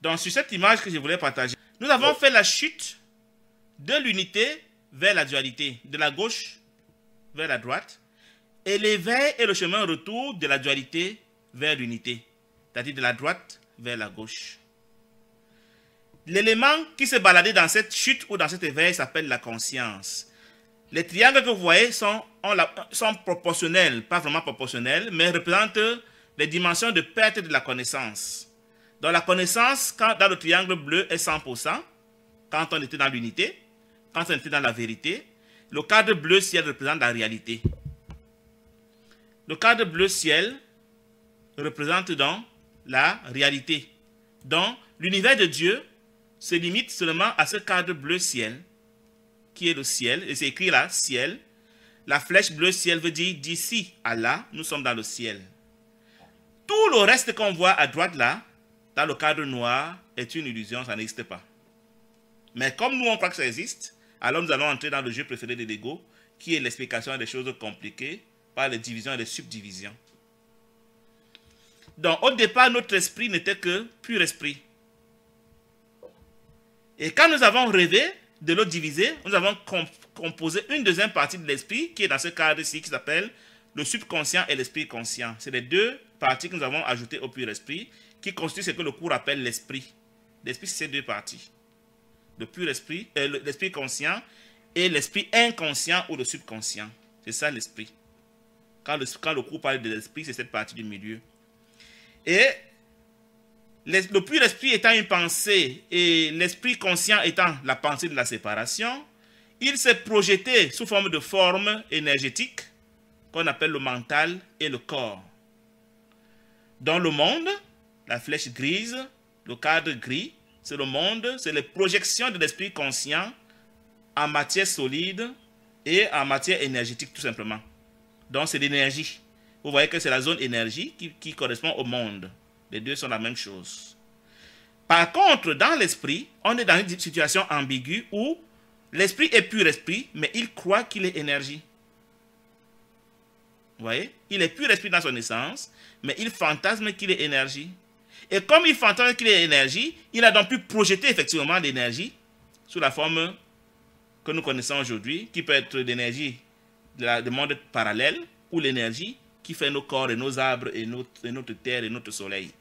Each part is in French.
Donc, sur cette image que je voulais partager, nous avons fait la chute de l'unité vers la dualité, de la gauche vers la droite, et l'éveil et le chemin retour de la dualité vers l'unité, c'est-à-dire de la droite vers la gauche. L'élément qui se baladait dans cette chute ou dans cet éveil s'appelle la conscience. Les triangles que vous voyez sont proportionnels, pas vraiment proportionnels, mais représentent les dimensions de perte de la connaissance. Donc la connaissance, dans le triangle bleu, est 100%, quand on était dans l'unité, quand on était dans la vérité. Le cadre bleu ciel représente la réalité. Le cadre bleu ciel représente donc la réalité. Donc l'univers de Dieu se limite seulement à ce cadre bleu ciel, qui est le ciel, et c'est écrit là, ciel. La flèche bleu ciel veut dire d'ici à là, nous sommes dans le ciel. Tout le reste qu'on voit à droite là, dans le cadre noir, est une illusion, ça n'existe pas. Mais comme nous on croit que ça existe, alors nous allons entrer dans le jeu préféré de l'ego, qui est l'explication des choses compliquées par les divisions et les subdivisions. Donc au départ, notre esprit n'était que pur esprit. Et quand nous avons rêvé de le diviser, nous avons composé une deuxième partie de l'esprit qui est dans ce cadre-ci qui s'appelle le subconscient et l'esprit conscient. C'est les deux parties que nous avons ajoutées au pur esprit qui constituent ce que le cours appelle l'esprit. L'esprit, c'est ces deux parties. Le pur esprit, l'esprit conscient et l'esprit inconscient ou le subconscient. C'est ça l'esprit. Quand le cours parle de l'esprit, c'est cette partie du milieu. Et le pur esprit étant une pensée et l'esprit conscient étant la pensée de la séparation, il s'est projeté sous forme de forme énergétique qu'on appelle le mental et le corps. Dans le monde, la flèche grise, le cadre gris, c'est le monde, c'est les projections de l'esprit conscient en matière solide et en matière énergétique tout simplement. Donc c'est l'énergie. Vous voyez que c'est la zone énergie qui correspond au monde. Les deux sont la même chose. Par contre, dans l'esprit, on est dans une situation ambiguë où l'esprit est pur esprit, mais il croit qu'il est énergie. Vous voyez? Il est pur esprit dans son essence, mais il fantasme qu'il est énergie. Et comme il fantasme qu'il est énergie, il a donc pu projeter effectivement l'énergie sous la forme que nous connaissons aujourd'hui, qui peut être l'énergie du monde parallèle ou l'énergie qui fait nos corps et nos arbres et notre terre et notre soleil.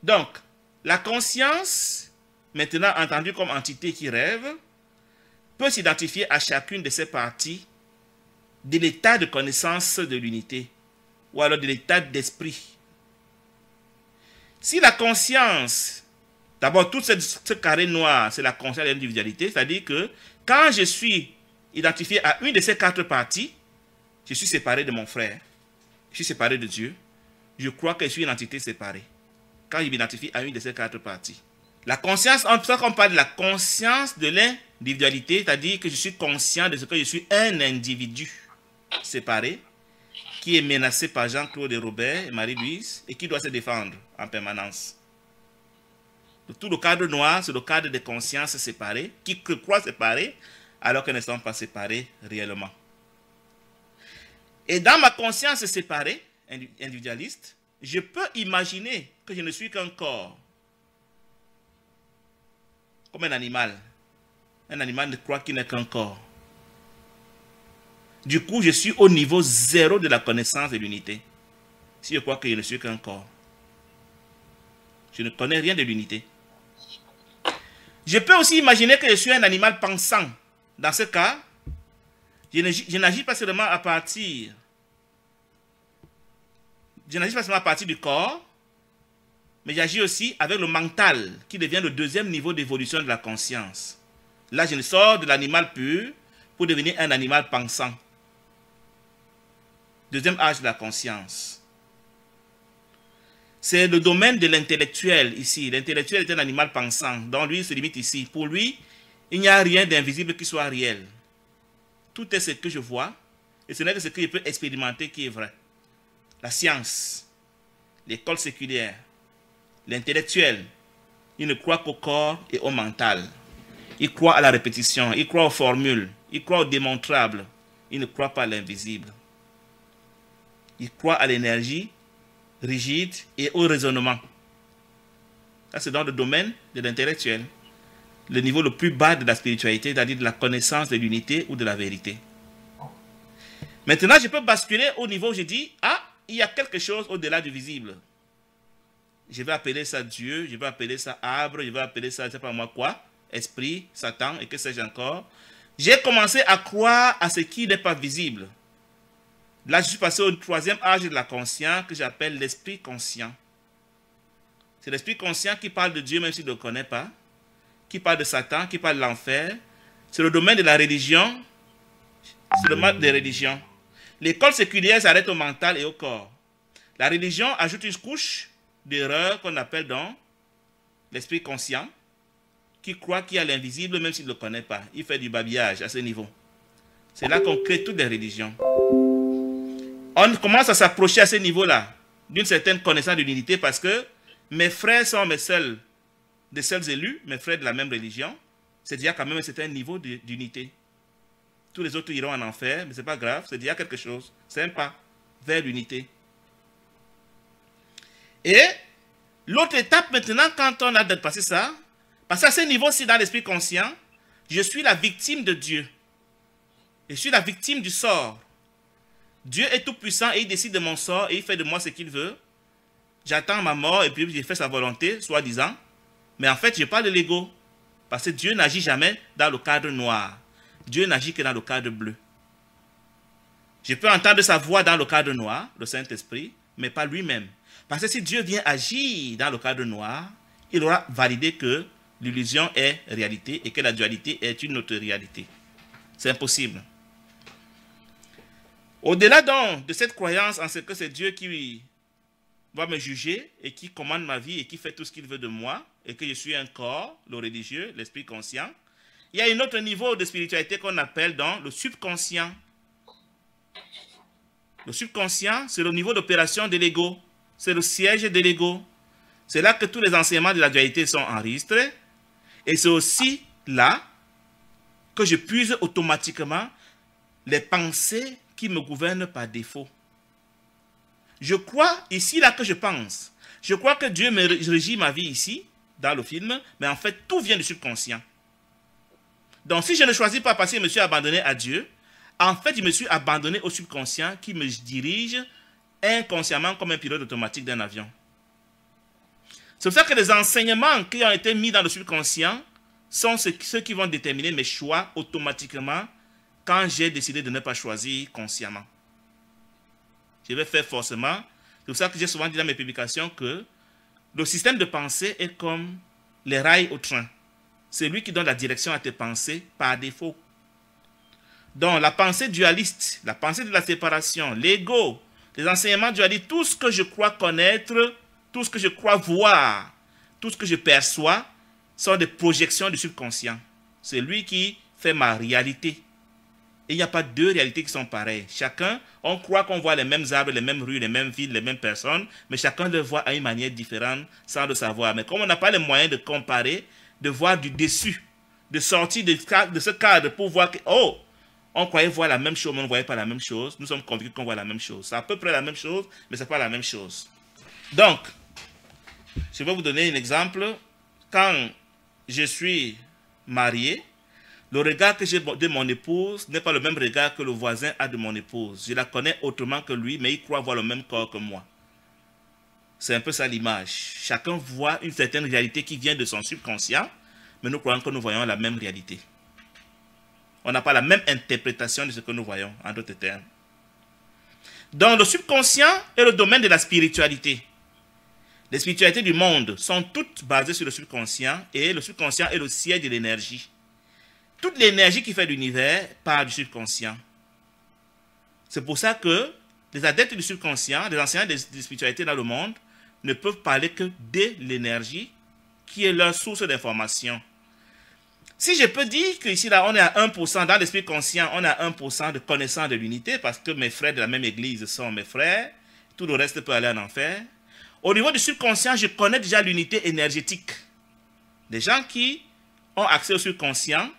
Donc, la conscience, maintenant entendue comme entité qui rêve, peut s'identifier à chacune de ces parties de l'état de connaissance de l'unité ou alors de l'état d'esprit. Si la conscience, d'abord tout ce carré noir, c'est la conscience de l'individualité, c'est-à-dire que quand je suis identifié à une de ces quatre parties, je suis séparé de mon frère, je suis séparé de Dieu, je crois que je suis une entité séparée. Quand je m'identifie à une de ces quatre parties. La conscience, on parle de la conscience de l'individualité, c'est-à-dire que je suis conscient de ce que je suis un individu séparé, qui est menacé par Jean-Claude et Robert et Marie-Louise, et qui doit se défendre en permanence. Tout le cadre noir, c'est le cadre des consciences séparées, qui croient séparées, alors qu'elles ne sont pas séparées réellement. Et dans ma conscience séparée, individualiste, je peux imaginer que je ne suis qu'un corps. Comme un animal. Un animal ne croit qu'il n'est qu'un corps. Du coup, je suis au niveau zéro de la connaissance de l'unité. Si je crois que je ne suis qu'un corps. Je ne connais rien de l'unité. Je peux aussi imaginer que je suis un animal pensant. Dans ce cas, je n'agis pas seulement à partir du corps, mais j'agis aussi avec le mental, qui devient le deuxième niveau d'évolution de la conscience. Là, je sors de l'animal pur pour devenir un animal pensant. Deuxième âge de la conscience. C'est le domaine de l'intellectuel ici. L'intellectuel est un animal pensant, donc lui il se limite ici. Pour lui, il n'y a rien d'invisible qui soit réel. Tout est ce que je vois, et ce n'est que ce que je peux expérimenter qui est vrai. La science, l'école séculaire, l'intellectuel, il ne croit qu'au corps et au mental. Il croit à la répétition, il croit aux formules, il croit au démontrable, il ne croit pas à l'invisible. Il croit à l'énergie rigide et au raisonnement. Ça, c'est dans le domaine de l'intellectuel. Le niveau le plus bas de la spiritualité, c'est-à-dire de la connaissance de l'unité ou de la vérité. Maintenant, je peux basculer au niveau où je dis, ah, il y a quelque chose au-delà du visible. Je vais appeler ça Dieu, je vais appeler ça arbre, je vais appeler ça, je ne sais pas moi quoi, esprit, Satan, et que sais-je encore. J'ai commencé à croire à ce qui n'est pas visible. Là, je suis passé au troisième âge de la conscience que j'appelle l'esprit conscient. C'est l'esprit conscient qui parle de Dieu même s'il ne le connaît pas, qui parle de Satan, qui parle de l'enfer. C'est le domaine de la religion, c'est le domaine des religions. L'école séculière s'arrête au mental et au corps. La religion ajoute une couche d'erreur qu'on appelle donc l'esprit conscient, qui croit qu'il y a l'invisible même s'il ne le connaît pas. Il fait du babillage à ce niveau. C'est là qu'on crée toutes les religions. On commence à s'approcher à ce niveau-là d'une certaine connaissance de l'unité parce que mes frères sont des seuls élus, mes frères de la même religion. C'est déjà quand même un certain niveau d'unité. Tous les autres iront en enfer, mais ce n'est pas grave, c'est déjà quelque chose. C'est un pas vers l'unité. Et l'autre étape maintenant, quand on a dépassé ça, parce qu'à ce niveau-ci, dans l'esprit conscient, je suis la victime de Dieu. Je suis la victime du sort. Dieu est tout puissant et il décide de mon sort et il fait de moi ce qu'il veut. J'attends ma mort et puis j'ai fait sa volonté, soi-disant. Mais en fait, je parle de l'ego. Parce que Dieu n'agit jamais dans le cadre noir. Dieu n'agit que dans le cadre bleu. Je peux entendre sa voix dans le cadre noir, le Saint-Esprit, mais pas lui-même. Parce que si Dieu vient agir dans le cadre noir, il aura validé que l'illusion est réalité et que la dualité est une autre réalité. C'est impossible. Au-delà donc de cette croyance en ce que c'est Dieu qui va me juger et qui commande ma vie et qui fait tout ce qu'il veut de moi et que je suis un corps, le religieux, l'esprit conscient, il y a un autre niveau de spiritualité qu'on appelle donc le subconscient. Le subconscient, c'est le niveau d'opération de l'ego. C'est le siège de l'ego. C'est là que tous les enseignements de la dualité sont enregistrés. Et c'est aussi là que je puise automatiquement les pensées qui me gouvernent par défaut. Je crois ici, là, que je pense. Je crois que Dieu me régit ma vie ici, dans le film, mais en fait, tout vient du subconscient. Donc, si je ne choisis pas parce que je me suis abandonné à Dieu, en fait, je me suis abandonné au subconscient qui me dirige inconsciemment comme un pilote automatique d'un avion. C'est pour ça que les enseignements qui ont été mis dans le subconscient sont ceux qui vont déterminer mes choix automatiquement quand j'ai décidé de ne pas choisir consciemment. Je vais faire forcément. C'est pour ça que j'ai souvent dit dans mes publications que le système de pensée est comme les rails au train. C'est lui qui donne la direction à tes pensées par défaut. Donc la pensée dualiste, la pensée de la séparation, l'ego, les enseignements dualistes, tout ce que je crois connaître, tout ce que je crois voir, tout ce que je perçois, sont des projections du subconscient. C'est lui qui fait ma réalité. Et il n'y a pas deux réalités qui sont pareilles. Chacun, on croit qu'on voit les mêmes arbres, les mêmes rues, les mêmes villes, les mêmes personnes, mais chacun le voit à une manière différente sans le savoir. Mais comme on n'a pas les moyens de comparer, de voir du dessus, de sortir de ce cadre pour voir que, oh, on croyait voir la même chose, mais on ne voyait pas la même chose. Nous sommes convaincus qu'on voit la même chose. C'est à peu près la même chose, mais ce n'est pas la même chose. Donc, je vais vous donner un exemple. Quand je suis marié, le regard que j'ai de mon épouse n'est pas le même regard que le voisin a de mon épouse. Je la connais autrement que lui, mais il croit voir le même corps que moi. C'est un peu ça l'image. Chacun voit une certaine réalité qui vient de son subconscient, mais nous croyons que nous voyons la même réalité. On n'a pas la même interprétation de ce que nous voyons, en d'autres termes. Donc, le subconscient est le domaine de la spiritualité. Les spiritualités du monde sont toutes basées sur le subconscient, et le subconscient est le siège de l'énergie. Toute l'énergie qui fait l'univers part du subconscient. C'est pour ça que les adeptes du subconscient, les enseignants des spiritualités dans le monde, ne peuvent parler que de l'énergie qui est leur source d'information. Si je peux dire qu'ici, là, on est à 1%, dans l'esprit conscient, on est à 1% de connaissance de l'unité, parce que mes frères de la même église sont mes frères, tout le reste peut aller en enfer. Au niveau du subconscient, je connais déjà l'unité énergétique. Des gens qui ont accès au subconscient,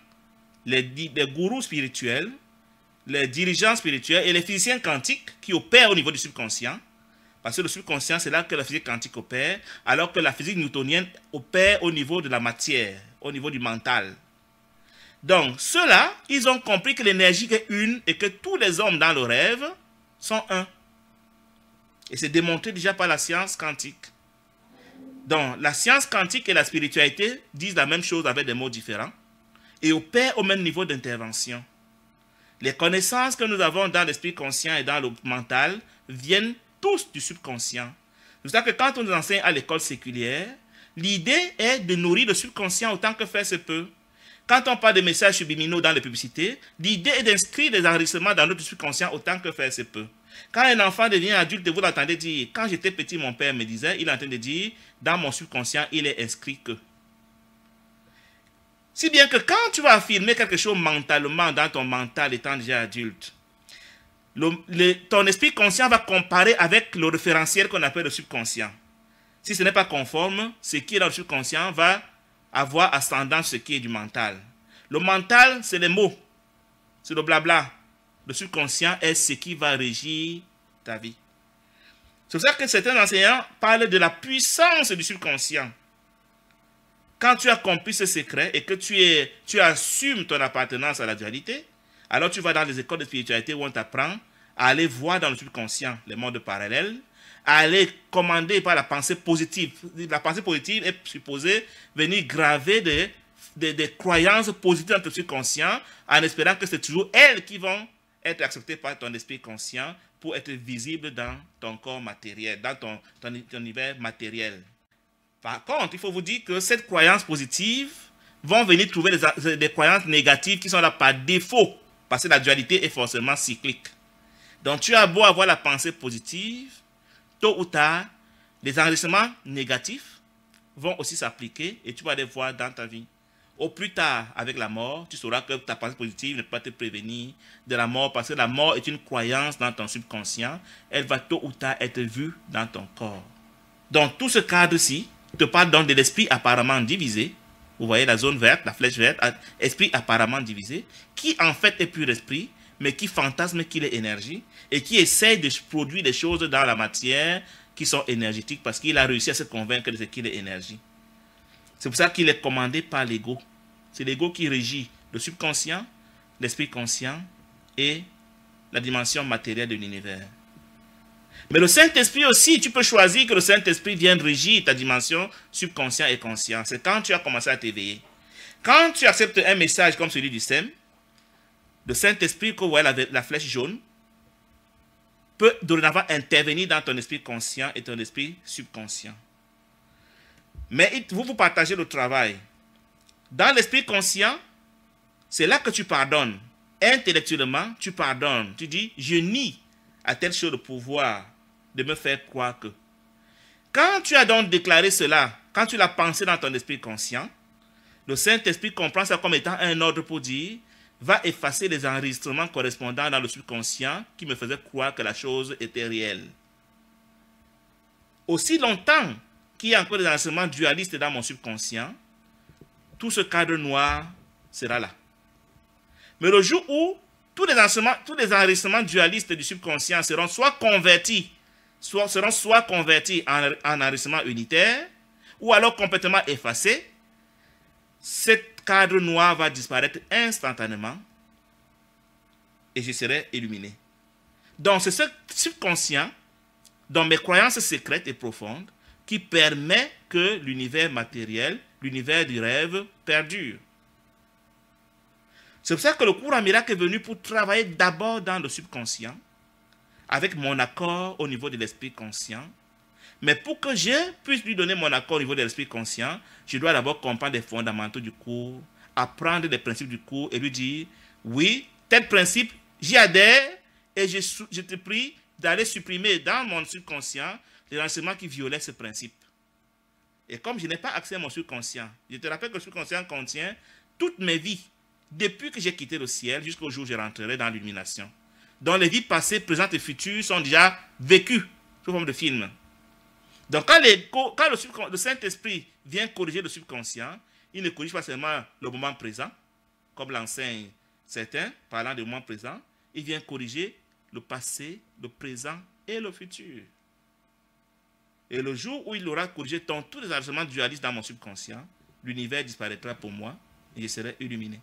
les gourous spirituels, les dirigeants spirituels et les physiciens quantiques qui opèrent au niveau du subconscient Parce que le subconscient, c'est là que la physique quantique opère, alors que la physique newtonienne opère au niveau de la matière, au niveau du mental. Donc, ceux-là, ils ont compris que l'énergie est une et que tous les hommes dans le rêve sont un. Et c'est démontré déjà par la science quantique. Donc, la science quantique et la spiritualité disent la même chose avec des mots différents et opèrent au même niveau d'intervention. Les connaissances que nous avons dans l'esprit conscient et dans le mental viennent tous du subconscient. C'est pour ça que quand on nous enseigne à l'école séculière, l'idée est de nourrir le subconscient autant que faire se peut. Quand on parle de messages subliminaux dans les publicités, l'idée est d'inscrire des enrichissements dans notre subconscient autant que faire se peut. Quand un enfant devient adulte, vous l'entendez dire, quand j'étais petit, mon père me disait, il est en train de dire, dans mon subconscient, il est inscrit que. Si bien que quand tu vas affirmer quelque chose mentalement dans ton mental étant déjà adulte, ton esprit conscient va comparer avec le référentiel qu'on appelle le subconscient. Si ce n'est pas conforme, ce qui est dans le subconscient va avoir ascendant sur ce qui est du mental. Le mental, c'est les mots, c'est le blabla. Le subconscient est ce qui va régir ta vie. C'est pour ça que certains enseignants parlent de la puissance du subconscient. Quand tu as compris ce secret et que tu assumes ton appartenance à la dualité, alors tu vas dans les écoles de spiritualité où on t'apprend à aller voir dans le subconscient les mondes parallèles, à aller commander par la pensée positive. La pensée positive est supposée venir graver des croyances positives dans ton subconscient en espérant que c'est toujours elles qui vont être acceptées par ton esprit conscient pour être visibles dans ton corps matériel, dans ton univers matériel. Par contre, il faut vous dire que cette croyance positive vont venir trouver des croyances négatives qui sont là par défaut, parce que la dualité est forcément cyclique. Donc, tu as beau avoir la pensée positive, tôt ou tard, les enrichissements négatifs vont aussi s'appliquer et tu vas les voir dans ta vie. Au plus tard, avec la mort, tu sauras que ta pensée positive ne peut pas te prévenir de la mort parce que la mort est une croyance dans ton subconscient. Elle va tôt ou tard être vue dans ton corps. Donc, tout ce cadre-ci te parle donc de l'esprit apparemment divisé. Vous voyez la zone verte, la flèche verte, esprit apparemment divisé, qui en fait est pur esprit, mais qui fantasme qu'il est énergie et qui essaye de produire des choses dans la matière qui sont énergétiques parce qu'il a réussi à se convaincre de ce qu'il est énergie. C'est pour ça qu'il est commandé par l'ego. C'est l'ego qui régit le subconscient, l'esprit conscient et la dimension matérielle de l'univers. Mais le Saint-Esprit aussi, tu peux choisir que le Saint-Esprit vienne régir ta dimension subconscient et conscient. C'est quand tu as commencé à t'éveiller. Quand tu acceptes un message comme celui du SEM, le Saint-Esprit, que vous voyez la flèche jaune, peut dorénavant intervenir dans ton esprit conscient et ton esprit subconscient. Mais vous partagez le travail. Dans l'esprit conscient, c'est là que tu pardonnes. Intellectuellement, tu pardonnes. Tu dis, je nie à telle chose le pouvoir de me faire croire que. Quand tu as donc déclaré cela, quand tu l'as pensé dans ton esprit conscient, le Saint-Esprit comprend ça comme étant un ordre pour dire, va effacer les enregistrements correspondants dans le subconscient qui me faisaient croire que la chose était réelle. Aussi longtemps qu'il y a encore des enregistrements dualistes dans mon subconscient, tout ce cadre noir sera là. Mais le jour où tous les enregistrements dualistes du subconscient seront soit convertis en enregistrement unitaire, ou alors complètement effacés, ce cadre noir va disparaître instantanément et je serai illuminé. Donc c'est ce subconscient, dans mes croyances secrètes et profondes, qui permet que l'univers matériel, l'univers du rêve, perdure. C'est pour ça que le cours en miracle est venu pour travailler d'abord dans le subconscient, avec mon accord au niveau de l'esprit conscient. Mais pour que je puisse lui donner mon accord au niveau de l'esprit conscient, je dois d'abord comprendre les fondamentaux du cours, apprendre les principes du cours et lui dire, oui, tel principe, j'y adhère et je te prie d'aller supprimer dans mon subconscient les renseignements qui violaient ce principe. Et comme je n'ai pas accès à mon subconscient, je te rappelle que le subconscient contient toutes mes vies, depuis que j'ai quitté le ciel jusqu'au jour où je rentrerai dans l'illumination. Donc les vies passées, présentes et futures sont déjà vécues sous forme de film. Donc quand le Saint-Esprit vient corriger le subconscient, il ne corrige pas seulement le moment présent, comme l'enseignent certains, parlant du moment présent, il vient corriger le passé, le présent et le futur. Et le jour où il aura corrigé tous les enregistrements dualistes dans mon subconscient, l'univers disparaîtra pour moi et je serai illuminé.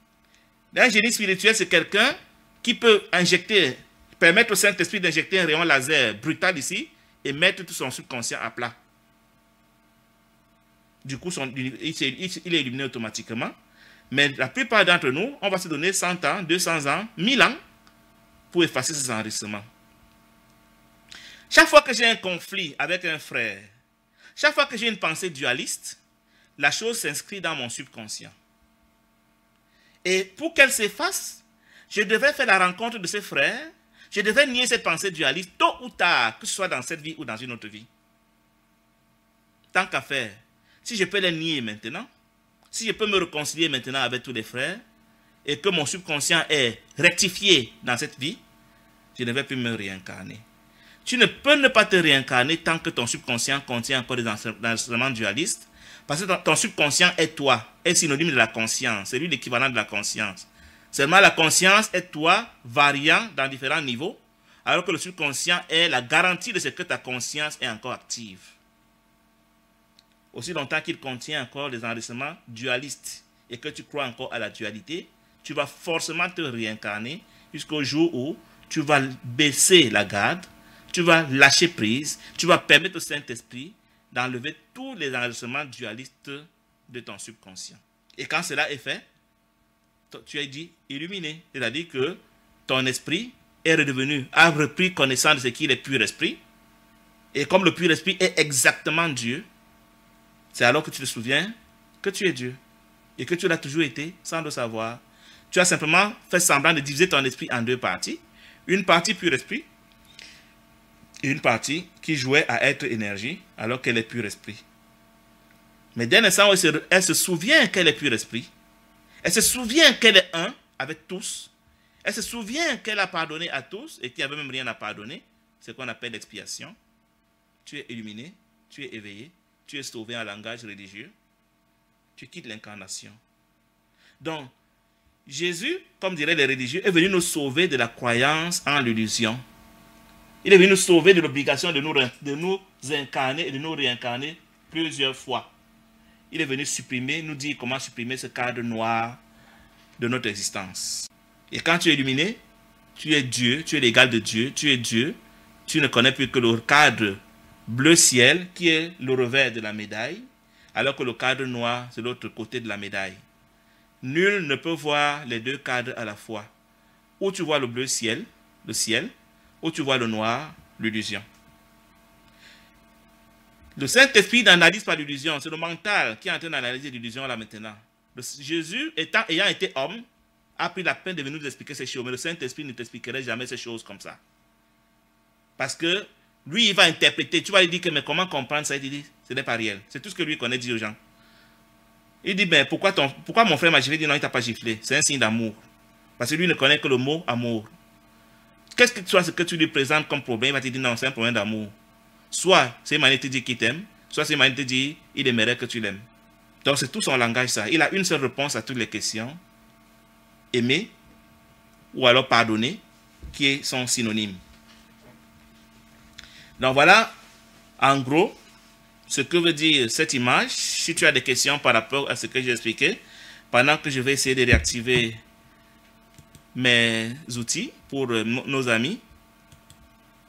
Un génie spirituel, c'est quelqu'un qui peut permettre au Saint-Esprit d'injecter un rayon laser brutal ici et mettre tout son subconscient à plat. Du coup, il est illuminé automatiquement. Mais la plupart d'entre nous, on va se donner 100 ans, 200 ans, 1000 ans pour effacer ces enregistrements. Chaque fois que j'ai un conflit avec un frère, chaque fois que j'ai une pensée dualiste, la chose s'inscrit dans mon subconscient. Et pour qu'elle s'efface, je devrais faire la rencontre de ce frère, je devrais nier cette pensée dualiste tôt ou tard, que ce soit dans cette vie ou dans une autre vie. Tant qu'à faire, si je peux les nier maintenant, si je peux me réconcilier maintenant avec tous les frères, et que mon subconscient est rectifié dans cette vie, je ne vais plus me réincarner. Tu ne peux ne pas te réincarner tant que ton subconscient contient encore des enseignements dualistes, parce que ton subconscient est toi, est synonyme de la conscience, c'est lui l'équivalent de la conscience. Seulement la conscience est toi, variant dans différents niveaux, alors que le subconscient est la garantie de ce que ta conscience est encore active. Aussi longtemps qu'il contient encore des enregistrements dualistes et que tu crois encore à la dualité, tu vas forcément te réincarner jusqu'au jour où tu vas baisser la garde, tu vas lâcher prise, tu vas permettre au Saint-Esprit d'enlever tous les enregistrements dualistes de ton subconscient. Et quand cela est fait, tu es dit illuminé, c'est-à-dire que ton esprit a repris connaissance de ce qu'il est pur esprit, et comme le pur esprit est exactement Dieu, c'est alors que tu te souviens que tu es Dieu, et que tu l'as toujours été sans le savoir. Tu as simplement fait semblant de diviser ton esprit en deux parties, une partie pur esprit, et une partie qui jouait à être énergie alors qu'elle est pur esprit. Mais dès l'instant où elle se souvient qu'elle est pur esprit, elle se souvient qu'elle est un avec tous, elle se souvient qu'elle a pardonné à tous et qu'il n'y avait même rien à pardonner, c'est ce qu'on appelle l'expiation. Tu es illuminé, tu es éveillé, tu es sauvé en langage religieux, tu quittes l'incarnation. Donc, Jésus, comme diraient les religieux, est venu nous sauver de la croyance en l'illusion. Il est venu nous sauver de l'obligation de nous incarner et de nous réincarner plusieurs fois. Il est venu nous dire comment supprimer ce cadre noir de notre existence. Et quand tu es illuminé, tu es Dieu, tu es l'égal de Dieu, tu es Dieu. Tu ne connais plus que le cadre bleu ciel qui est le revers de la médaille, alors que le cadre noir, c'est l'autre côté de la médaille. Nul ne peut voir les deux cadres à la fois. Ou tu vois le bleu ciel, ou tu vois le noir, l'illusion. Le Saint-Esprit n'analyse pas l'illusion, c'est le mental qui est en train d'analyser l'illusion là maintenant. Jésus, ayant été homme, a pris la peine de venir nous expliquer ces choses, mais le Saint-Esprit ne t'expliquerait jamais ces choses comme ça. Parce que lui, il va interpréter, tu vas lui dire que mais comment comprendre ça, il dit, ce n'est pas réel. C'est tout ce que lui connaît, dit aux gens. Il dit, ben pourquoi mon frère m'a giflé? Il dit non, il t'a pas giflé, c'est un signe d'amour. Parce que lui ne connaît que le mot amour. Qu'est-ce que soit ce que tu lui présentes comme problème, il va te dire non, c'est un problème d'amour. Soit c'est une manière de te dire qu'il t'aime, soit c'est une manière de te dire il aimerait que tu l'aimes. Donc c'est tout son langage ça. Il a une seule réponse à toutes les questions. Aimer ou alors pardonner, qui sont synonymes. Donc voilà, en gros, ce que veut dire cette image. Si tu as des questions par rapport à ce que j'ai expliqué, pendant que je vais essayer de réactiver mes outils pour nos amis,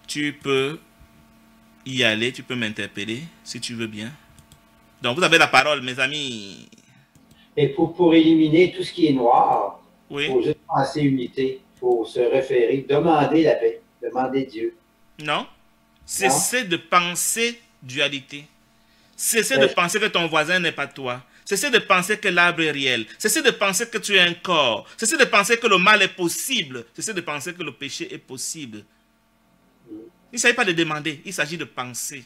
tu peux y aller, tu peux m'interpeller si tu veux bien. Donc vous avez la parole, mes amis. Et pour éliminer tout ce qui est noir, oui. Il faut juste penser unité, il faut se référer, demander la paix, demander Dieu. Non, cessez de penser dualité. Cessez de penser que ton voisin n'est pas toi. Cessez de penser que l'arbre est réel. Cessez de penser que tu es un corps. Cessez de penser que le mal est possible. Cessez de penser que le péché est possible. Il ne s'agit pas de demander, il s'agit de penser.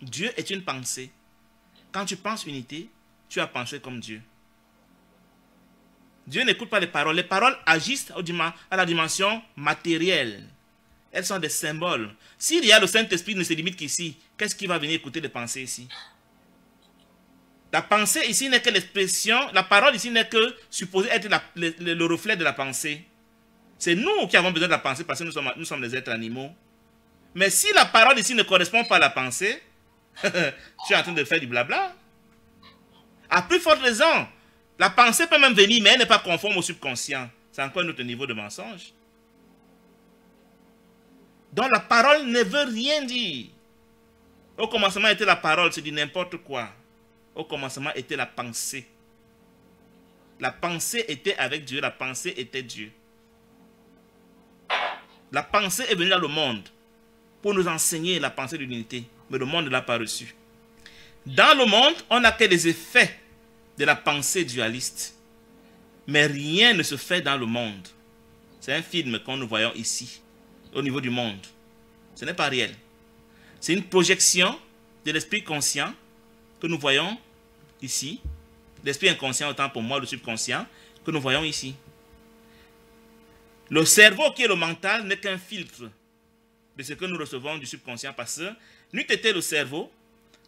Dieu est une pensée. Quand tu penses unité, tu as pensé comme Dieu. Dieu n'écoute pas les paroles. Les paroles agissent à la dimension matérielle. Elles sont des symboles. S'il y a le Saint-Esprit ne se limite qu'ici, qu'est-ce qui va venir écouter les pensées ici? La pensée ici n'est que l'expression, la parole ici n'est que supposée être le reflet de la pensée. C'est nous qui avons besoin de la pensée parce que nous sommes des êtres animaux. Mais si la parole ici ne correspond pas à la pensée, tu es en train de faire du blabla. À plus forte raison, la pensée peut même venir, mais elle n'est pas conforme au subconscient. C'est encore un autre niveau de mensonge. Donc la parole ne veut rien dire. Au commencement était la parole, c'est du n'importe quoi. Au commencement était la pensée. La pensée était avec Dieu, la pensée était Dieu. La pensée est venue dans le monde pour nous enseigner la pensée de l'unité, mais le monde ne l'a pas reçue. Dans le monde, on n'a que les effets de la pensée dualiste, mais rien ne se fait dans le monde. C'est un film que nous voyons ici, au niveau du monde. Ce n'est pas réel. C'est une projection de l'esprit conscient que nous voyons ici. L'esprit inconscient, autant pour moi, le subconscient, que nous voyons ici. Le cerveau qui est le mental n'est qu'un filtre de ce que nous recevons du subconscient, parce que n'eût été le cerveau,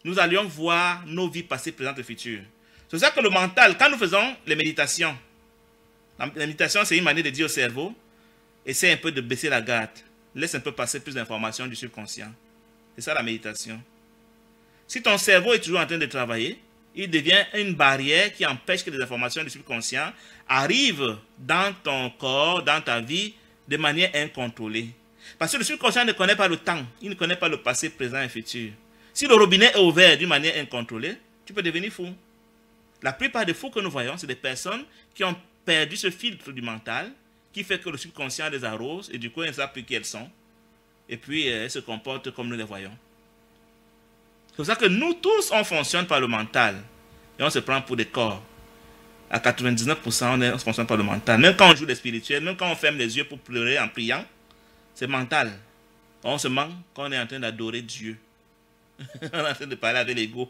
nous allions voir nos vies passées, présentes et futures. C'est ça que le mental, quand nous faisons les méditations, la méditation c'est une manière de dire au cerveau, essaie un peu de baisser la garde, laisse un peu passer plus d'informations du subconscient. C'est ça la méditation. Si ton cerveau est toujours en train de travailler, il devient une barrière qui empêche que les informations du subconscient arrivent dans ton corps, dans ta vie, de manière incontrôlée. Parce que le subconscient ne connaît pas le temps, il ne connaît pas le passé, présent et futur. Si le robinet est ouvert d'une manière incontrôlée, tu peux devenir fou. La plupart des fous que nous voyons, c'est des personnes qui ont perdu ce filtre du mental, qui fait que le subconscient les arrose, et du coup, elles ne savent plus qui elles sont. Et puis, elles se comportent comme nous les voyons. C'est pour ça que nous tous, on fonctionne par le mental. Et on se prend pour des corps. À 99%, on fonctionne par le mental. Même quand on joue les spirituels, même quand on ferme les yeux pour pleurer en priant, c'est mental. On se ment quand on est en train d'adorer Dieu. On est en train de parler avec l'ego.